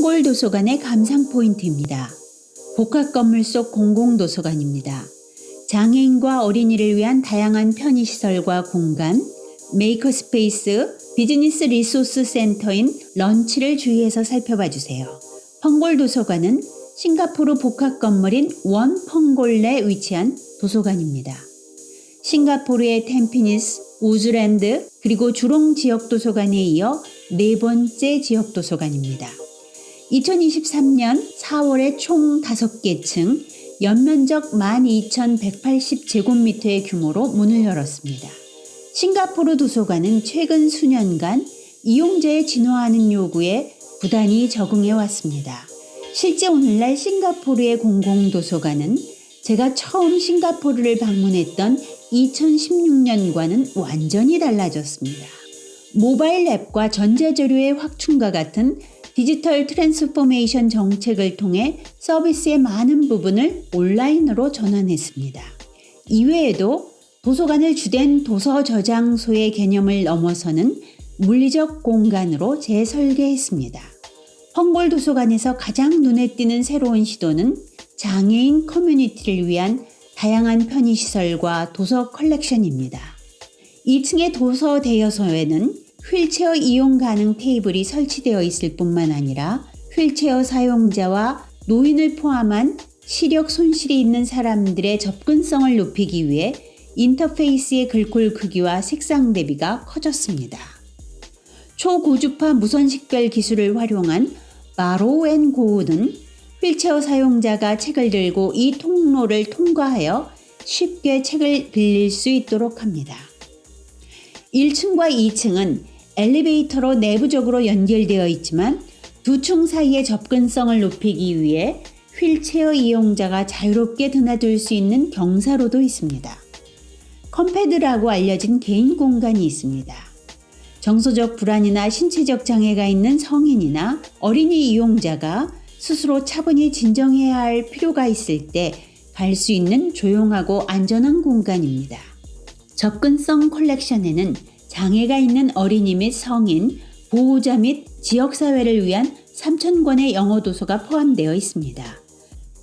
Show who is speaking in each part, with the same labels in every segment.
Speaker 1: 펑골도서관의 감상 포인트입니다. 복합 건물 속 공공도서관입니다. 장애인과 어린이를 위한 다양한 편의시설과 공간, 메이커스페이스, 비즈니스 리소스 센터인 런치를 주의해서 살펴봐 주세요. 펑골도서관은 싱가포르 복합 건물인 원 펑골 내 위치한 도서관입니다. 싱가포르의 템피니스, 우즈랜드, 그리고 주롱 지역도서관에 이어 네 번째 지역도서관입니다. 2023년 4월에 총 5개 층, 연면적 12,180제곱미터의 규모로 문을 열었습니다. 싱가포르 도서관은 최근 수년간 이용자의 진화하는 요구에 부단히 적응해 왔습니다. 실제 오늘날 싱가포르의 공공도서관은 제가 처음 싱가포르를 방문했던 2016년과는 완전히 달라졌습니다. 모바일 앱과 전자자료의 확충과 같은 디지털 트랜스포메이션 정책을 통해 서비스의 많은 부분을 온라인으로 전환했습니다. 이외에도 도서관을 주된 도서 저장소의 개념을 넘어서는 물리적 공간으로 재설계했습니다. 펑골 도서관에서 가장 눈에 띄는 새로운 시도는 장애인 커뮤니티를 위한 다양한 편의시설과 도서 컬렉션입니다. 2층의 도서 대여소에는 휠체어 이용 가능 테이블이 설치되어 있을 뿐만 아니라 휠체어 사용자와 노인을 포함한 시력 손실이 있는 사람들의 접근성을 높이기 위해 인터페이스의 글꼴 크기와 색상 대비가 커졌습니다. 초고주파 무선식별 기술을 활용한 바로 앤 고우는 휠체어 사용자가 책을 들고 이 통로를 통과하여 쉽게 책을 빌릴 수 있도록 합니다. 1층과 2층은 엘리베이터로 내부적으로 연결되어 있지만 두 층 사이의 접근성을 높이기 위해 휠체어 이용자가 자유롭게 드나들 수 있는 경사로도 있습니다. 컴패드라고 알려진 개인 공간이 있습니다. 정서적 불안이나 신체적 장애가 있는 성인이나 어린이 이용자가 스스로 차분히 진정해야 할 필요가 있을 때 갈 수 있는 조용하고 안전한 공간입니다. 접근성 컬렉션에는 장애가 있는 어린이 및 성인, 보호자 및 지역사회를 위한 3,000권의 영어 도서가 포함되어 있습니다.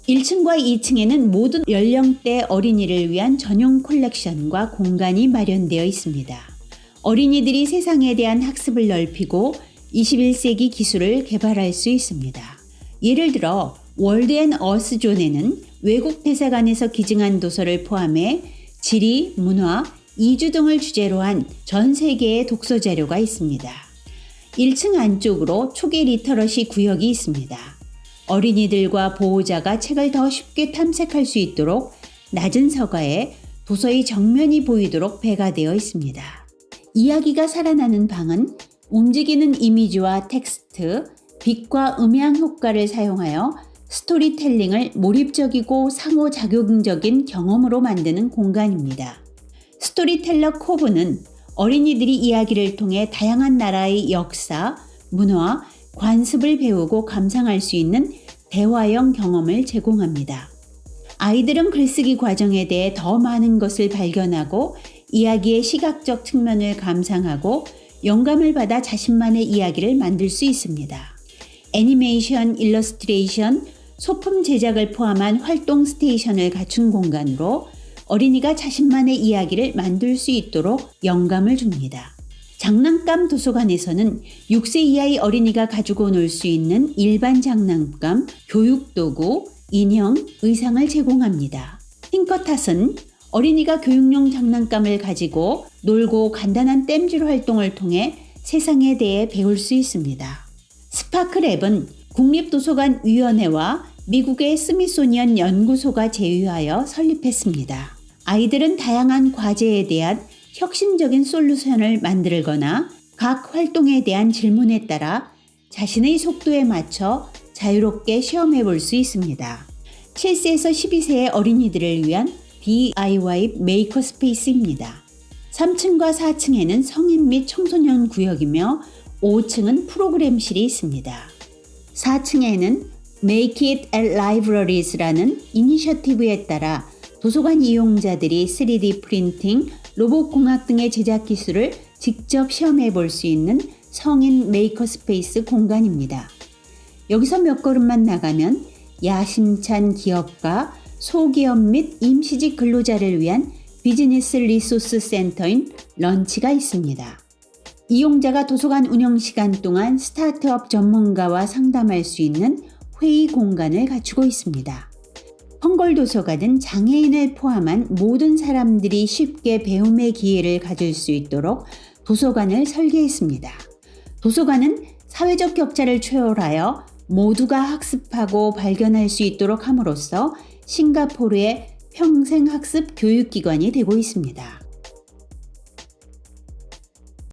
Speaker 1: 1층과 2층에는 모든 연령대 어린이를 위한 전용 컬렉션과 공간이 마련되어 있습니다. 어린이들이 세상에 대한 학습을 넓히고 21세기 기술을 개발할 수 있습니다. 예를 들어 월드 앤 어스 존에는 외국 대사관에서 기증한 도서를 포함해 지리, 문화, 이주 등을 주제로 한 전 세계의 독서 자료가 있습니다. 1층 안쪽으로 초기 리터러시 구역이 있습니다. 어린이들과 보호자가 책을 더 쉽게 탐색할 수 있도록 낮은 서가에 도서의 정면이 보이도록 배가되어 있습니다. 이야기가 살아나는 방은 움직이는 이미지와 텍스트, 빛과 음향 효과를 사용하여 스토리텔링을 몰입적이고 상호작용적인 경험으로 만드는 공간입니다. 스토리텔러 코브는 어린이들이 이야기를 통해 다양한 나라의 역사, 문화, 관습을 배우고 감상할 수 있는 대화형 경험을 제공합니다. 아이들은 글쓰기 과정에 대해 더 많은 것을 발견하고 이야기의 시각적 측면을 감상하고 영감을 받아 자신만의 이야기를 만들 수 있습니다. 애니메이션, 일러스트레이션, 소품 제작을 포함한 활동 스테이션을 갖춘 공간으로 어린이가 자신만의 이야기를 만들 수 있도록 영감을 줍니다. 장난감 도서관에서는 6세 이하의 어린이가 가지고 놀 수 있는 일반 장난감, 교육도구, 인형, 의상을 제공합니다. 팅커탓은 어린이가 교육용 장난감을 가지고 놀고 간단한 땜질 활동을 통해 세상에 대해 배울 수 있습니다. 스파클앱은 국립도서관위원회와 미국의 스미소니언 연구소가 제휴하여 설립했습니다. 아이들은 다양한 과제에 대한 혁신적인 솔루션을 만들거나 각 활동에 대한 질문에 따라 자신의 속도에 맞춰 자유롭게 시험해 볼 수 있습니다. 7세에서 12세의 어린이들을 위한 DIY 메이커 스페이스입니다. 3층과 4층에는 성인 및 청소년 구역이며 5층은 프로그램실이 있습니다. 4층에는 Make It at Libraries라는 이니셔티브에 따라 도서관 이용자들이 3D 프린팅, 로봇공학 등의 제작 기술을 직접 시험해 볼 수 있는 성인 메이커 스페이스 공간입니다. 여기서 몇 걸음만 나가면 야심찬 기업가, 소기업 및 임시직 근로자를 위한 비즈니스 리소스 센터인 런치가 있습니다. 이용자가 도서관 운영 시간 동안 스타트업 전문가와 상담할 수 있는 회의 공간을 갖추고 있습니다. 헝걸도서관은 장애인을 포함한 모든 사람들이 쉽게 배움의 기회를 가질 수 있도록 도서관을 설계했습니다. 도서관은 사회적 격차를 초월하여 모두가 학습하고 발견할 수 있도록 함으로써 싱가포르의 평생학습 교육기관이 되고 있습니다.